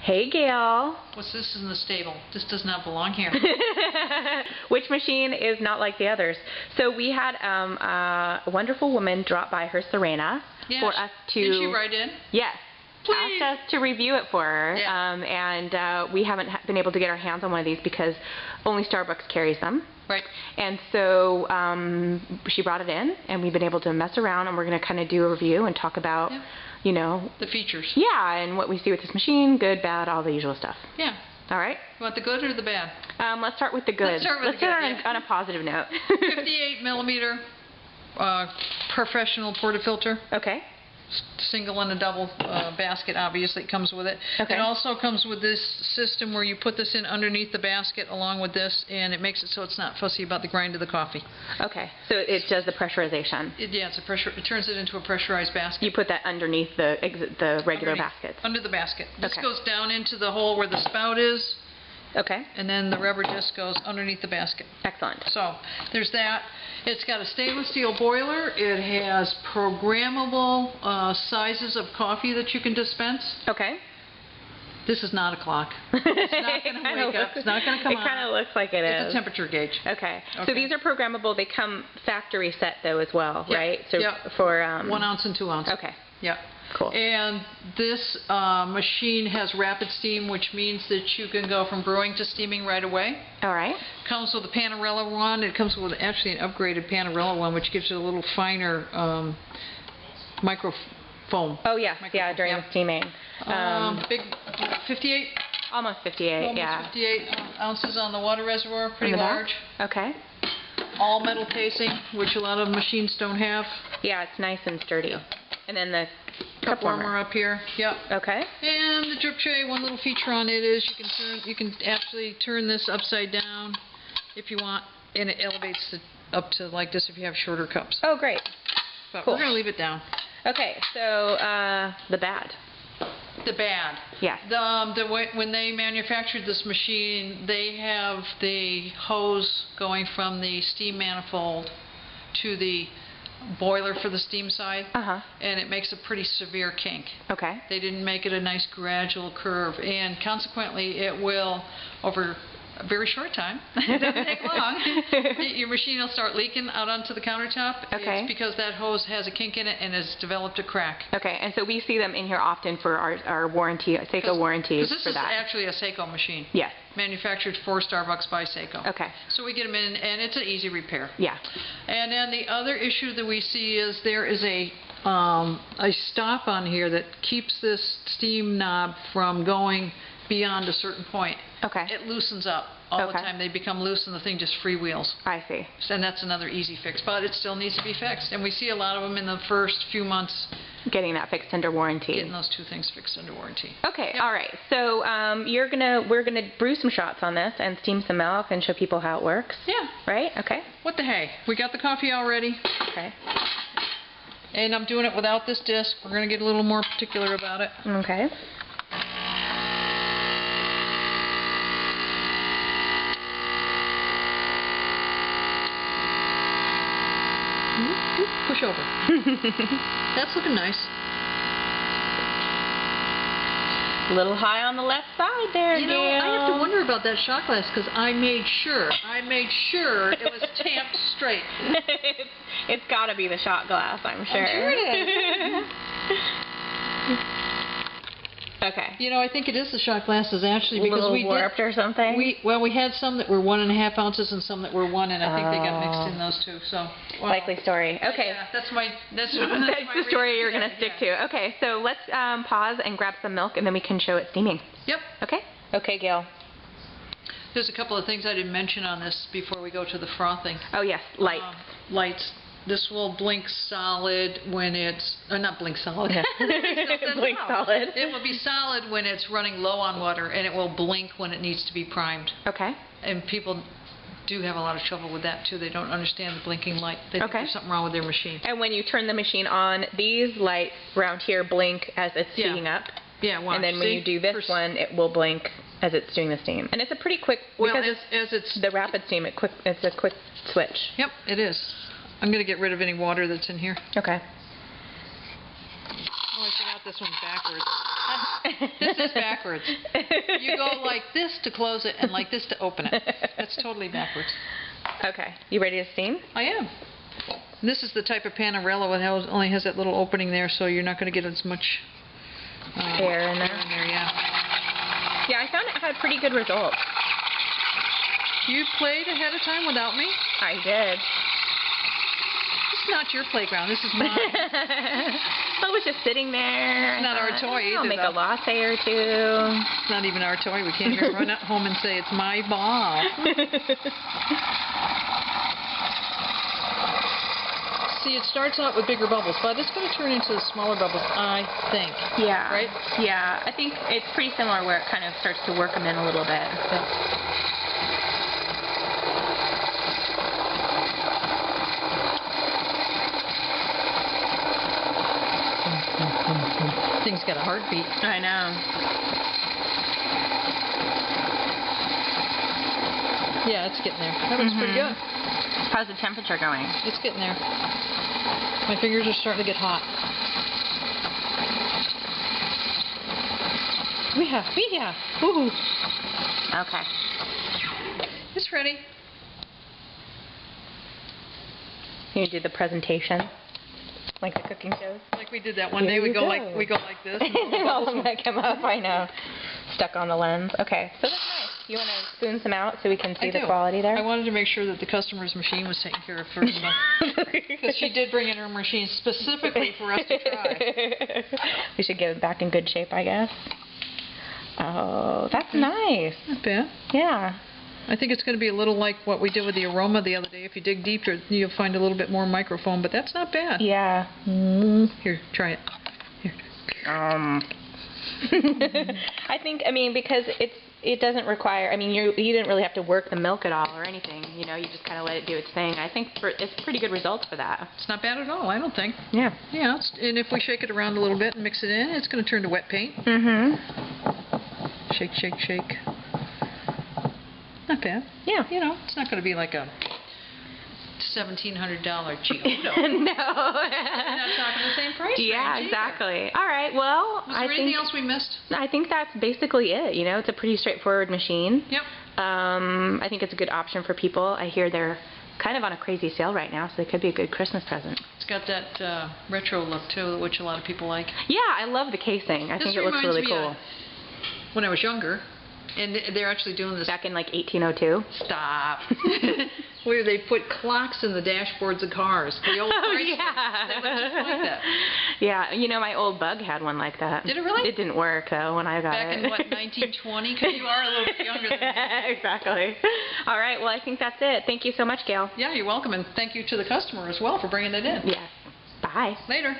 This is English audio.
Hey, Gail. What's this in the stable? This does not belong here. Which machine is not like the others? So we had a wonderful woman drop by her Serena for us to... Did she write in? Yes. Please. Asked us to review it for her, Yeah. and we haven't been able to get our hands on one of these because only Starbucks carries them. Right. And so she brought it in, and we've been able to mess around, and we're going to kind of do a review and talk about, you know... the features. Yeah, and what we see with this machine, good, bad, all the usual stuff. Yeah. All right? You want the good or the bad? Let's start with the good. Let's start with the good, on a positive note. 58 millimeter professional portafilter. Okay. Single and a double basket, obviously, it comes with it. Okay. It also comes with this system where you put this in underneath the basket along with this, and it makes it so it's not fussy about the grind of the coffee. Okay, so it does the pressurization. Yeah, it turns it into a pressurized basket. You put that underneath the regular basket. Under the basket. This Okay. goes down into the hole where the spout is. Okay. And then the rubber disc goes underneath the basket. Excellent. So there's that. It's got a stainless steel boiler. It has programmable sizes of coffee that you can dispense. Okay. This is not a clock. It's not going to wake up. It's not going to come on. It kind of looks like it is. It's a temperature gauge. Okay. So these are programmable. They come factory set though as well, Yep. right? So Yep. for 1 ounce and 2 ounce. Okay. Yeah. Cool. And this machine has rapid steam, which means that you can go from brewing to steaming right away. All right. Comes with a Panarella one. It comes with actually an upgraded Panarella one, which gives it a little finer microfoam. Oh yeah, yeah, during the steaming. Big 58. Almost 58. Almost yeah. 58 ounces on the water reservoir, pretty In the large. back? Okay. All metal casing, which a lot of machines don't have. Yeah, it's nice and sturdy. Yeah. And then the Cup warmer up here. Yep. Okay. And the drip tray, one little feature on it is you can actually turn this upside down if you want, and it elevates it up to like this if you have shorter cups. Oh, great. But Cool. we're going to leave it down. Okay, so the bad. The bad. Yeah. When they manufactured this machine, they have the hose going from the steam manifold to the boiler for the steam side, and it makes a pretty severe kink. Okay. They didn't make it a nice gradual curve, and consequently it will, over a very short time, it doesn't take long, your machine will start leaking out onto the countertop. Okay. It's because that hose has a kink in it and has developed a crack. Okay, and so we see them in here often for our warranty, Seiko warranties Because this for is that. actually a Seiko machine. Yes. Manufactured for Starbucks by Seiko. Okay. So we get them in, and it's an easy repair. Yeah. And then the other issue that we see is there is a stop on here that keeps this steam knob from going beyond a certain point. Okay. It loosens up all the time. They become loose and the thing just freewheels. I see. And that's another easy fix, but it still needs to be fixed. And we see a lot of them in the first few months Getting that fixed under warranty. getting those two things fixed under warranty. Okay, Yep. all right. So we're gonna brew some shots on this and steam some milk and show people how it works. Yeah. Right? Okay. What the hey? We got the coffee already. Okay. And I'm doing it without this disc. We're going to get a little more particular about it. Okay. Push over. That's looking nice. A little high on the left side there, You know, Gail. I have to wonder about that shot glass because I made sure it was tamped straight. It's got to be the shot glass, I'm sure. I'm sure it is. Okay. You know, I think it is the shot glasses actually A because little we warped or something? we had some that were 1.5 ounces and some that were 1, and I think they got mixed in those two. So well, Likely story. Okay. Yeah, that's my That's the story you're going to stick to. Okay, so let's pause and grab some milk, and then we can show it steaming. Yep. Okay? Okay, Gail. There's a couple of things I didn't mention on this before we go to the frothing. Oh, yes, lights. Lights. This will blink solid when it's... not blink solid. Blink solid. It will be solid when it's running low on water, and it will blink when it needs to be primed. Okay. And people do have a lot of trouble with that, too. They don't understand the blinking light. They think there's something wrong with their machine. And when you turn the machine on, these lights around here blink as it's heating up. Yeah, watch. And then when you do this one, it will blink as it's doing the steam. And it's a pretty quick... Well, because as it's... the rapid steam, it's a quick switch. Yep, it is. I'm going to get rid of any water that's in here. Okay. Oh, I forgot this one's backwards. This is backwards. You go like this to close it and like this to open it. That's totally backwards. Okay. You ready to steam? I am. This is the type of Panarello that only has that little opening there, so you're not going to get as much air in there. Yeah. Yeah, I found it had pretty good results. You played ahead of time without me? I did. This is not your playground. This is mine. I was just sitting there. It's not our toy either. I'll make a latte or two. It's not even our toy. We can't even run at home and say it's my ball. See, it starts out with bigger bubbles, but it's going to turn into the smaller bubbles, I think. Yeah. Right? Yeah. I think it's pretty similar where it kind of starts to work them in a little bit. Thing's got a heartbeat. I know. Yeah, it's getting there. That looks pretty good. How's the temperature going? It's getting there. My fingers are starting to get hot. Yeah. Woohoo. Okay. It's ready. You do the presentation, like the cooking shows. Like we did that one day. We go like this. And all of them that come up. I know. Stuck on the lens. Okay. So that's nice. You want to spoon some out so we can see the quality there? I wanted to make sure that the customer's machine was taken care of first. Because she did bring in her machine specifically for us to try. We should get it back in good shape, I guess. Oh, that's nice. Not bad. Yeah. I think it's going to be a little like what we did with the aroma the other day. If you dig deeper, you'll find a little bit more microfoam, but that's not bad. Yeah. Here, try it. Here. I think, because it doesn't require, you didn't really have to work the milk at all or anything, you just kind of let it do its thing. I think it's pretty good results for that. It's not bad at all, I don't think. Yeah. Yeah, and if we shake it around a little bit and mix it in, it's going to turn to wet paint. Shake, shake, shake. Not bad. Yeah. It's not going to be like a $1,700 Giotto. No. We're not talking the same price range. Yeah, exactly. All right, well, Was there anything else we missed? I think that's basically it. It's a pretty straightforward machine. Yep. I think it's a good option for people. I hear they're kind of on a crazy sale right now, so it could be a good Christmas present. It's got that retro look, too, which a lot of people like. Yeah, I love the casing. I think it looks really cool. When I was younger, and they're actually doing this. Back in like 1802? Stop. Where they put clocks in the dashboards of cars. The old Chrysler. Yeah. They look just like that. Yeah, my old Bug had one like that. Did it really? It didn't work, though, when I got it. Back in, what, 1920? Because you are a little bit younger than me. Exactly. All right, well, I think that's it. Thank you so much, Gail. Yeah, you're welcome, and thank you to the customer as well for bringing it in. Yes. Bye. Later.